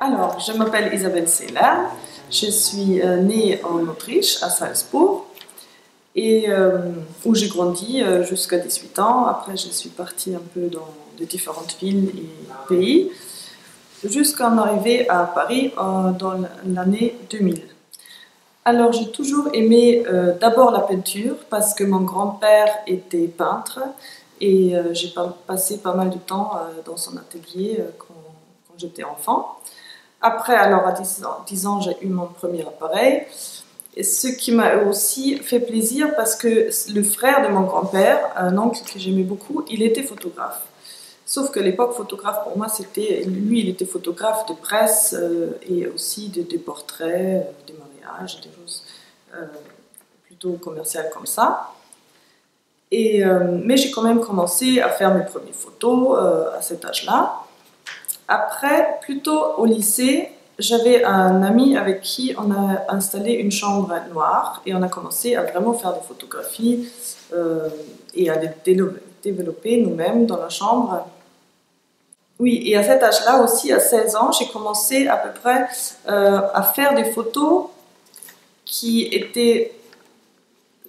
Alors, je m'appelle Isabelle Sehler, je suis née en Autriche, à Salzbourg, et où j'ai grandi jusqu'à 18 ans. Après, je suis partie un peu dans de différentes villes et pays, jusqu'à en arriver à Paris dans l'année 2000. Alors, j'ai toujours aimé d'abord la peinture, parce que mon grand-père était peintre, et j'ai passé pas mal de temps dans son atelier quand j'étais enfant. Après, alors à 10 ans, j'ai eu mon premier appareil, et ce qui m'a aussi fait plaisir parce que le frère de mon grand-père, un oncle que j'aimais beaucoup, il était photographe. Sauf que l'époque photographe, pour moi, lui, il était photographe de presse et aussi de portraits, des mariages, des choses plutôt commerciales comme ça. Mais j'ai quand même commencé à faire mes premières photos à cet âge-là. Après, plutôt au lycée, j'avais un ami avec qui on a installé une chambre noire et on a commencé à vraiment faire des photographies et à les développer nous-mêmes dans la chambre. Oui, et à cet âge-là aussi, à 16 ans, j'ai commencé à peu près à faire des photos qui étaient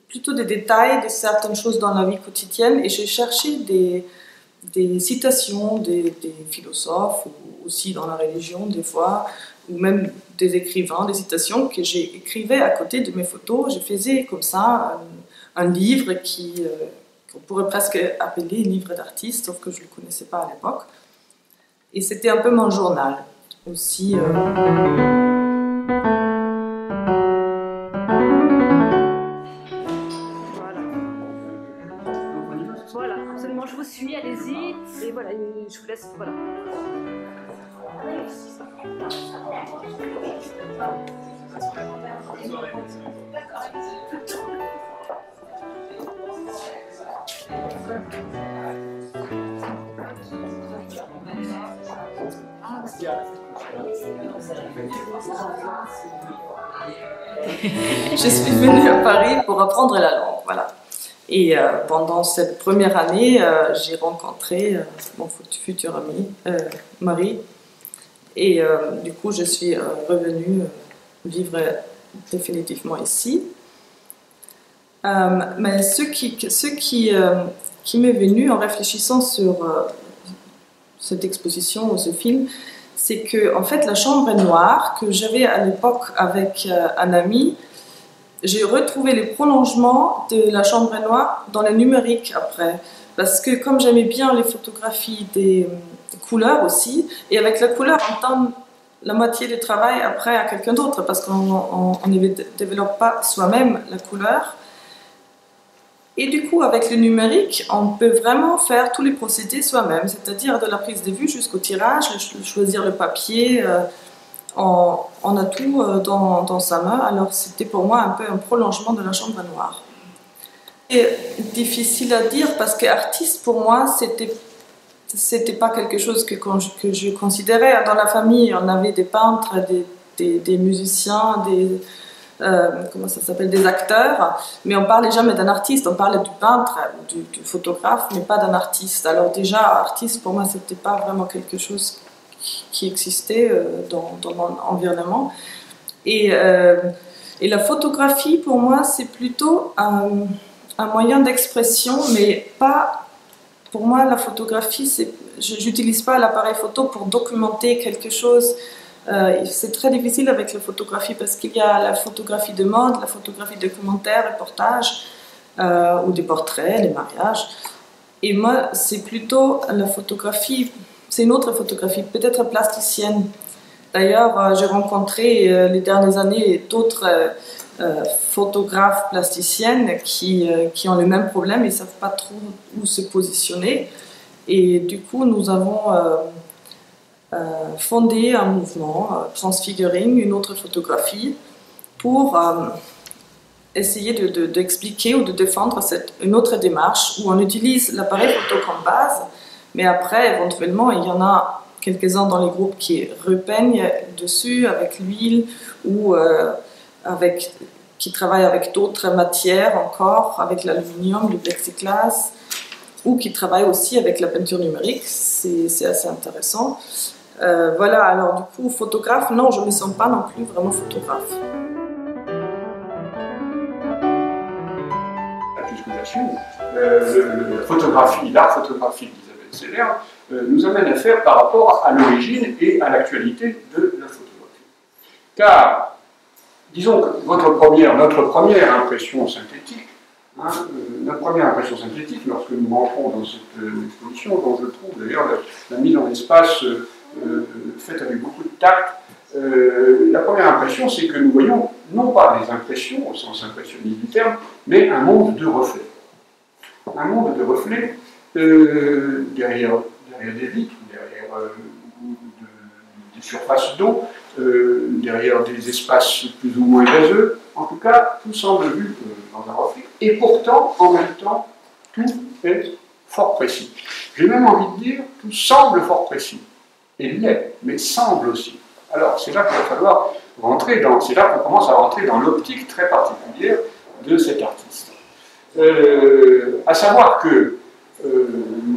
plutôt des détails de certaines choses dans la vie quotidienne, et j'ai cherché des citations des philosophes, ou aussi dans la religion des fois, ou même des écrivains, des citations que j'ai écrivais à côté de mes photos. Je faisais comme ça un livre qu'on pourrait presque appeler livre d'artiste, sauf que je ne le connaissais pas à l'époque. Et c'était un peu mon journal aussi. Voilà, absolument, je vous suis, allez-y, et voilà, je vous laisse, voilà. Je suis venue à Paris pour apprendre la langue, voilà. Et pendant cette première année, j'ai rencontré mon futur ami, Marie. Et du coup, je suis revenue vivre définitivement ici. Mais ce qui m'est venu en réfléchissant sur cette exposition ou ce film, c'est que en fait, la chambre noire que j'avais à l'époque avec un ami, j'ai retrouvé les prolongements de la chambre noire dans le numérique après. Parce que comme j'aimais bien les photographies des couleurs aussi, et avec la couleur, on donne la moitié du travail après à quelqu'un d'autre, parce qu'on ne développe pas soi-même la couleur. Et du coup, avec le numérique, on peut vraiment faire tous les procédés soi-même, c'est-à-dire de la prise de vue jusqu'au tirage, choisir le papier. On a tout dans sa main, alors c'était pour moi un peu un prolongement de la chambre noire. C'est difficile à dire parce que artiste pour moi c'était pas quelque chose que je considérais. Dans la famille on avait des peintres, des musiciens, comment ça s'appelle, des acteurs, mais on parlait jamais d'un artiste, on parlait du peintre, du photographe, mais pas d'un artiste. Alors déjà artiste pour moi c'était pas vraiment quelque chose qui existait dans mon environnement. Et la photographie, pour moi, c'est plutôt un moyen d'expression, mais pas... Pour moi, la photographie, j'utilise pas l'appareil photo pour documenter quelque chose. C'est très difficile avec la photographie parce qu'il y a la photographie de mode, la photographie de commentaires, reportages, ou des portraits, des mariages. Et moi, c'est plutôt la photographie... C'est une autre photographie, peut-être plasticienne. D'ailleurs, j'ai rencontré les dernières années d'autres photographes plasticiennes qui ont le même problème, ils ne savent pas trop où se positionner. Et du coup, nous avons fondé un mouvement, Transfiguring, une autre photographie, pour essayer d'expliquer ou de défendre une autre démarche où on utilise l'appareil photo comme base. Mais après, éventuellement, il y en a quelques-uns dans les groupes qui repeignent dessus avec l'huile ou qui travaillent avec d'autres matières encore, avec l'aluminium, le plexiglas, ou qui travaillent aussi avec la peinture numérique. C'est assez intéressant. Voilà, alors du coup, photographe, non, je ne me sens pas non plus vraiment photographe. Puisque j'assume, la photographie, l'art photographique d'Isabelle Seller nous amène à faire par rapport à l'origine et à l'actualité de la photographie. Car, disons que notre première impression synthétique, notre première impression synthétique, lorsque nous rentrons dans cette exposition, dont je trouve d'ailleurs la mise en espace faite avec beaucoup de tact, la première impression, c'est que nous voyons non pas des impressions au sens impressionniste du terme, mais un monde de reflets. Un monde de reflets derrière des vitres, derrière des surfaces d'eau, derrière des espaces plus ou moins gazeux. En tout cas, tout semble vu dans un reflet. Et pourtant, en même temps, tout est fort précis. J'ai même envie de dire, tout semble fort précis. Et l'est, mais semble aussi. Alors, c'est là qu'il va falloir rentrer dans, c'est là qu'on commence à rentrer dans l'optique très particulière de cet artiste. À savoir que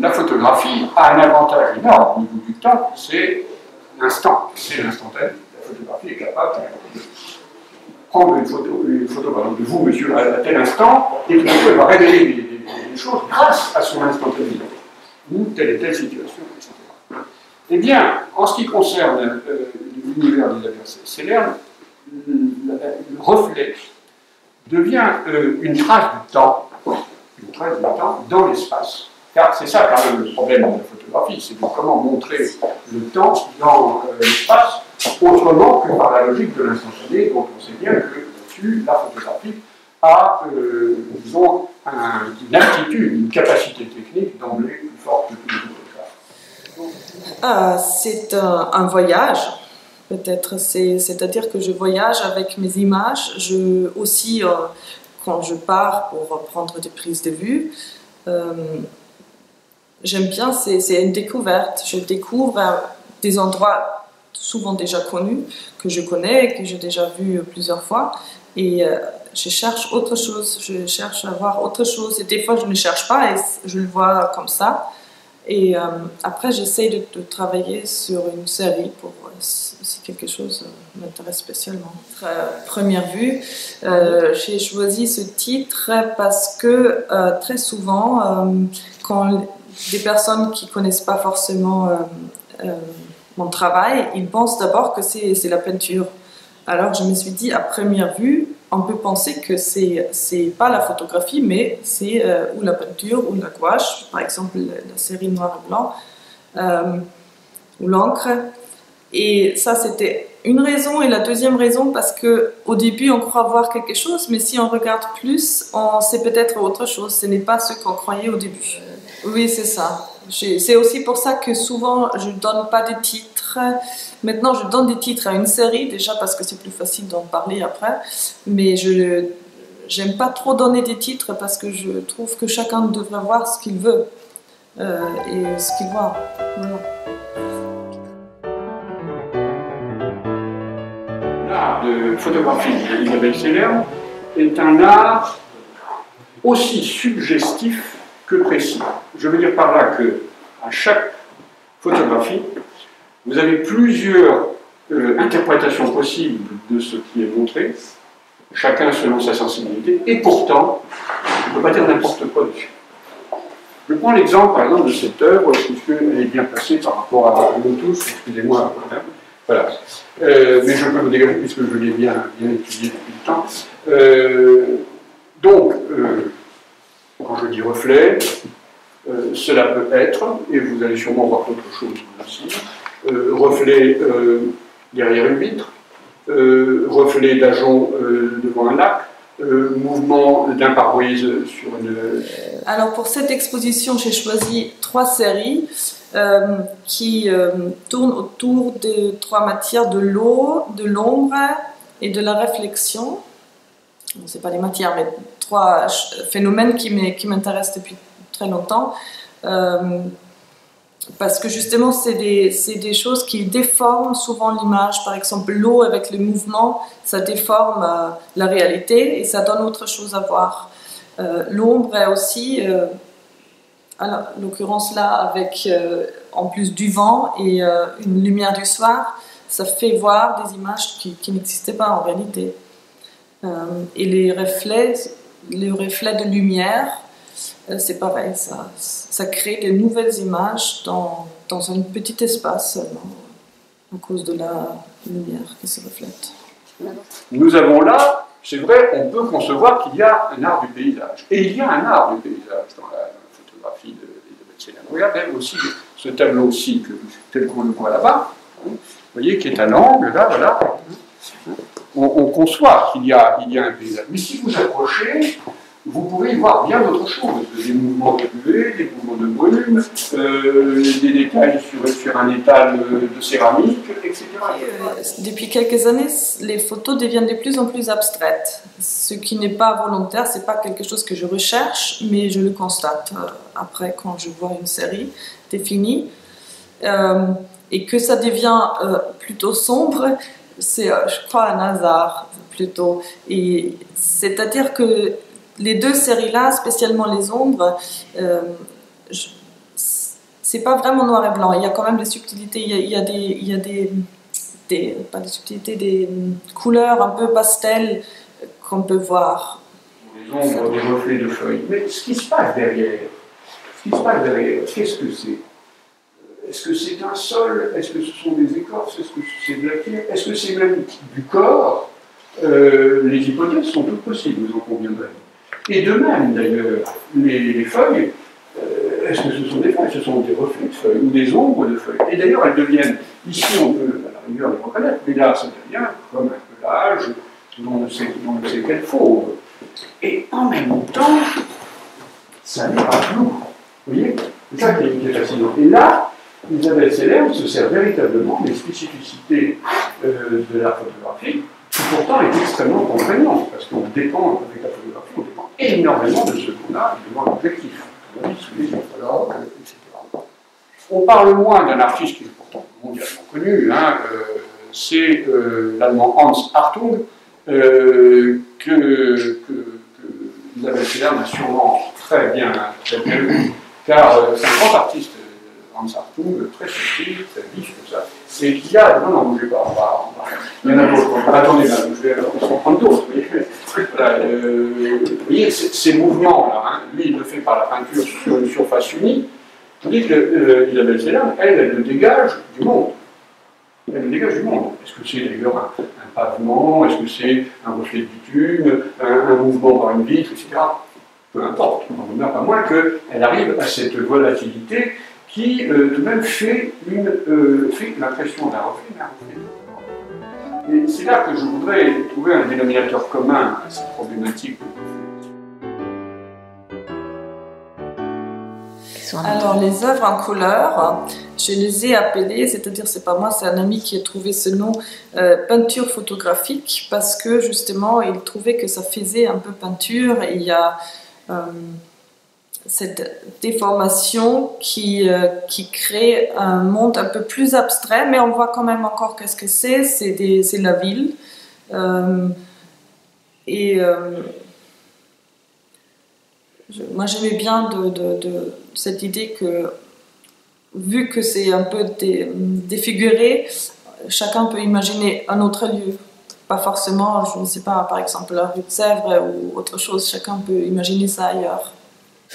la photographie a un avantage énorme au niveau du temps, c'est l'instant, c'est l'instantané. La photographie est capable de prendre une photo par exemple, de vous, monsieur, à tel instant, et tout à coup, elle va révéler des choses grâce à son instantanéité, ou telle et telle situation, etc. Eh bien, en ce qui concerne l'univers d'Isabelle Seller, le reflet devient une trace du temps dans l'espace. Car c'est ça quand même le problème de la photographie, c'est de comment montrer le temps dans l'espace, autrement que par la logique de l'instantané, dont on sait bien que là-dessus, la photographie a, disons, une aptitude, une capacité technique d'emblée plus forte que tous les autres. C'est un voyage, peut-être. C'est-à-dire que je voyage avec mes images. Aussi, quand je pars pour prendre des prises de vue, j'aime bien, c'est une découverte. Je découvre des endroits souvent déjà connus, que je connais, que j'ai déjà vu plusieurs fois. Et je cherche autre chose. Je cherche à voir autre chose. Et des fois, je ne cherche pas et je le vois comme ça. Et après, j'essaie de travailler sur une série pour si quelque chose m'intéresse spécialement. Première vue, j'ai choisi ce titre parce que très souvent, quand des personnes qui ne connaissent pas forcément mon travail, ils pensent d'abord que c'est la peinture. Alors je me suis dit, à première vue, on peut penser que c'est pas la photographie, mais c'est ou la peinture ou la gouache, par exemple la série noir et blanc, ou l'encre. Et ça, c'était une raison. Et la deuxième raison, parce qu'au début, on croit voir quelque chose, mais si on regarde plus, on sait peut-être autre chose. Ce n'est pas ce qu'on croyait au début. Oui, c'est ça. C'est aussi pour ça que souvent, je ne donne pas de titres. Maintenant, je donne des titres à une série, déjà parce que c'est plus facile d'en parler après. Mais je n'aime pas trop donner des titres parce que je trouve que chacun devrait voir ce qu'il veut et ce qu'il voit. Voilà. L'art de photographie d'Isabelle Seller est un art aussi suggestif que précis. Je veux dire par là que à chaque photographie, vous avez plusieurs interprétations possibles de ce qui est montré, chacun selon sa sensibilité, et pourtant, on ne peut pas dire n'importe quoi dessus. Je prends l'exemple, par exemple, de cette œuvre, puisqu'elle est bien placée par rapport à nous tous, excusez-moi, voilà. Mais je peux vous dégager, puisque je l'ai bien étudié depuis le temps. Donc, quand je dis reflet, cela peut être, et vous allez sûrement voir autre chose aussi, reflet derrière une vitre, reflet d'ajonc devant un lac, mouvement d'un pare-brise sur une... Alors pour cette exposition, j'ai choisi 3 séries qui tournent autour de 3 matières, de l'eau, de l'ombre et de la réflexion. Bon, ce n'est pas les matières, mais 3 phénomènes qui m'intéressent depuis très longtemps. Parce que justement, c'est des choses qui déforment souvent l'image. Par exemple, l'eau avec le mouvement, ça déforme la réalité et ça donne autre chose à voir. L'ombre est aussi, en l'occurrence là, avec en plus du vent et une lumière du soir, ça fait voir des images qui n'existaient pas en réalité. Et les reflets de lumière, c'est pareil, ça crée de nouvelles images dans un petit espace seulement, à cause de la lumière qui se reflète. Nous avons là, c'est vrai, on peut concevoir qu'il y a un art du paysage. Et il y a un art du paysage dans la photographie d'Elisabeth Ceylan. Regardez aussi ce tableau-ci, tel qu'on le voit là-bas, vous voyez, qui est un angle, là, voilà. On conçoit qu'il y a un paysage. Mais si vous approchez, vous pouvez y voir bien d'autres choses. Des mouvements de buée, des mouvements de brume, des détails sur un étal de céramique, etc. Depuis quelques années, les photos deviennent de plus en plus abstraites. Ce qui n'est pas volontaire, c'est pas quelque chose que je recherche, mais je le constate après quand je vois une série définie. Et que ça devient plutôt sombre, c'est, je crois, un hasard plutôt. Et c'est-à-dire que les deux séries-là, spécialement les ombres, c'est pas vraiment noir et blanc. Il y a quand même des subtilités. Il y a pas des subtilités, des couleurs un peu pastel qu'on peut voir. Les ombres, des reflets de feuilles. Mais ce qui se passe derrière, qu'est-ce que c'est? Est-ce que c'est un sol? Est-ce que ce sont des écorces? Est-ce que c'est de la pierre? Est-ce que c'est même du corps? Les hypothèses sont toutes possibles, vous en conviendrez. Et de même, d'ailleurs, les feuilles, est-ce que ce sont des feuilles? Ce sont des reflets de feuilles ou des ombres de feuilles. Et d'ailleurs, elles deviennent, ici on peut à la rigueur les reconnaître, mais là ça devient comme un pelage dont on ne sait quelle fauve. Et en même temps, ça n'est pas flou. Vous voyez? C'est ça qui est fascinant. Et là, Elisabeth Ceylan se sert véritablement des spécificités de la photographie, qui pourtant est extrêmement contraignante, parce qu'on dépend, avec la photographie, on dépend énormément de ce qu'on a, évidemment l'objectif, sous les anthropologues, etc. On parle moins d'un artiste qui est pourtant mondialement connu, hein, c'est l'allemand Hans Hartung, que Elisabeth Ceylan a sûrement très bien vu, car c'est un grand artiste, Hans Hartung, très subtil, très vif, tout ça. Et qu'il y a, non, bougez pas, il y en a d'autres. Attendez, là, je vais en prendre d'autres. Vous voyez, ces mouvements-là, hein, lui, il le fait par la peinture sur une surface unie. Tandis que Elisabeth Ceylan, elle le dégage du monde. Elle le dégage du monde. Est-ce que c'est d'ailleurs un pavement? Est-ce que c'est un reflet de bitume? Un mouvement par une vitre, etc. Peu importe. On n'en demeure pas moins qu'elle arrive à cette volatilité qui tout de même fait l'impression d'un reflet, mais un reflet. Et c'est là que je voudrais trouver un dénominateur commun à cette problématique. Alors les œuvres en couleur, je les ai appelées, c'est-à-dire c'est pas moi, c'est un ami qui a trouvé ce nom, peinture photographique, parce que justement il trouvait que ça faisait un peu peinture, et il y a cette déformation qui crée un monde un peu plus abstrait, mais on voit quand même encore qu'est-ce que c'est la ville. Moi j'aimais bien de cette idée que, vu que c'est un peu défiguré, chacun peut imaginer un autre lieu. Pas forcément, je ne sais pas, par exemple la rue de Sèvres ou autre chose, chacun peut imaginer ça ailleurs.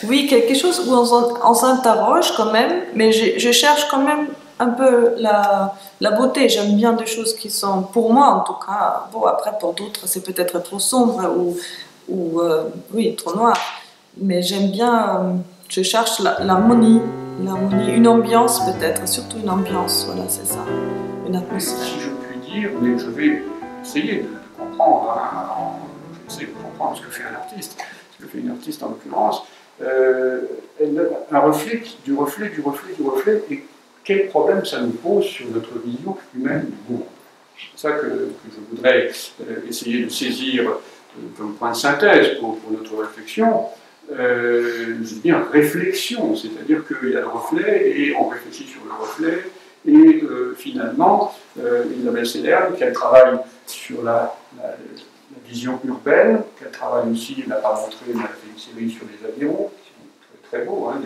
Oui, quelque chose où on s'interroge quand même, mais je cherche quand même un peu la beauté. J'aime bien des choses qui sont, pour moi en tout cas, bon après pour d'autres c'est peut-être trop sombre ou oui, trop noir. Mais j'aime bien, je cherche l'harmonie, une ambiance peut-être, surtout une ambiance, voilà c'est ça, une atmosphère. Si je puis dire, mais je vais essayer de comprendre, hein, j'essaie de comprendre ce que fait un artiste, ce que fait une artiste en l'occurrence. Un reflet, du reflet, et quel problème ça nous pose sur notre vision humaine du monde. C'est ça que je voudrais essayer de saisir comme point de synthèse pour notre réflexion. Je veux dire réflexion, c'est-à-dire qu'il y a le reflet et on réfléchit sur le reflet, et finalement, Elisabeth Ceylan, qu'elle travaille sur la vision urbaine, qu'elle travaille aussi, elle n'a pas montré, mais elle a fait une série sur les avirons, qui sont très beaux. Hein,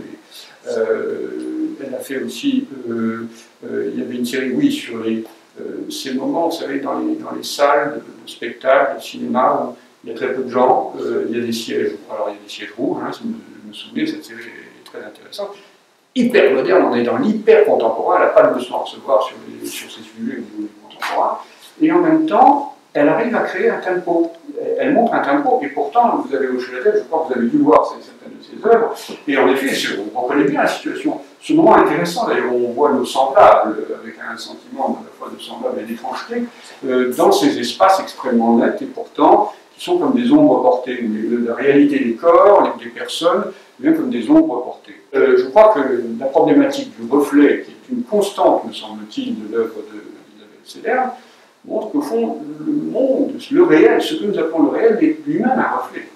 elle a fait aussi, il y avait une série, oui, sur ces moments, vous savez, dans les salles de spectacle, de cinéma, où il y a très peu de gens, il y a des sièges, alors il y a des sièges rouges, hein, si je me souviens, cette série est très intéressante. Hyper moderne, on est dans l'hyper contemporain, elle n'a pas de leçon à recevoir sur ces sujets au niveau du contemporain, et en même temps, elle arrive à créer un tempo, elle montre un tempo, et pourtant, vous avez hoché la tête, je crois que vous avez dû voir certaines de ses œuvres, et en effet, on reconnaît bien la situation. Ce moment intéressant, d'ailleurs, on voit nos semblables, avec un sentiment à la fois de semblable et d'étrangeté, dans ces espaces extrêmement nets, et pourtant, qui sont comme des ombres portées, la réalité des corps, des personnes, bien comme des ombres portées. Je crois que la problématique du reflet, qui est une constante, me semble-t-il, de l'œuvre d'Isabelle Celerm, montre qu'au fond, le monde, le réel, ce que nous appelons le réel, est lui-même un reflet.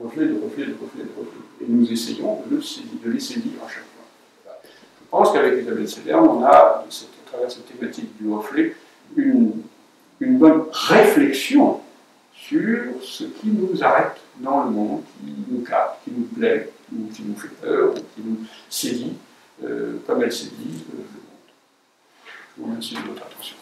Reflet de reflet de reflet de reflet. Et nous essayons de les saisir à chaque fois. Je pense qu'avec Isabelle Celerm, on a, à travers cette thématique du reflet, une bonne réflexion sur ce qui nous arrête dans le monde, qui nous capte, qui nous plaît, qui nous fait peur, qui nous saisit, comme elle saisit le monde. Je vous remercie de votre attention.